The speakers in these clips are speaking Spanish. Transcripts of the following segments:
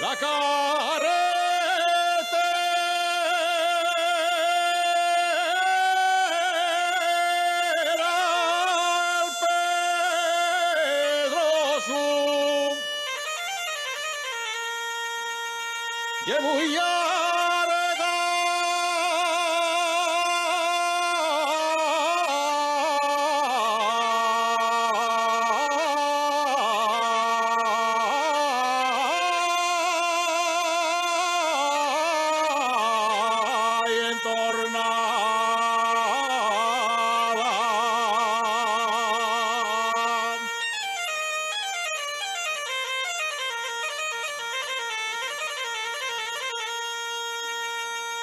La carretera al Pedroso y muy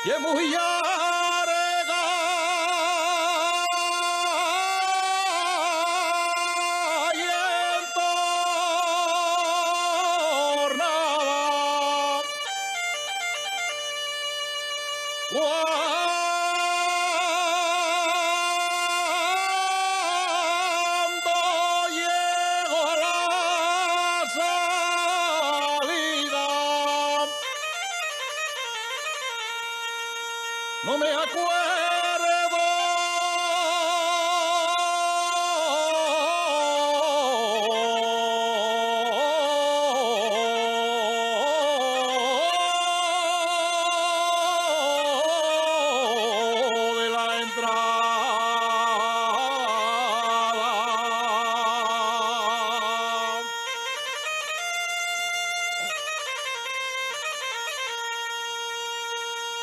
y es muy larga y entornada. Cuando llegó la salida, no me acuerdo de la entrada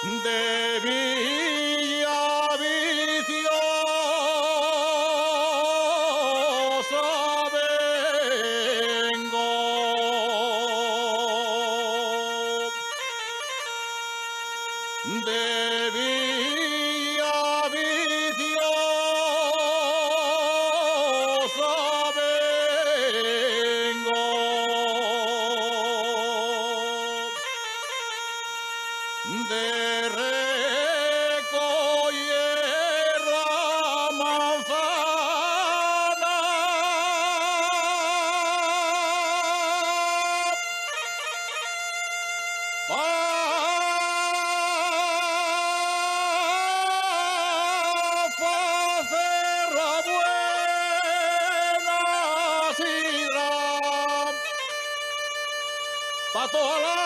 de Villaviciosa vengo de Villaviciosa vengo de recoger la manzana para hacer la buena sidra pa' toda la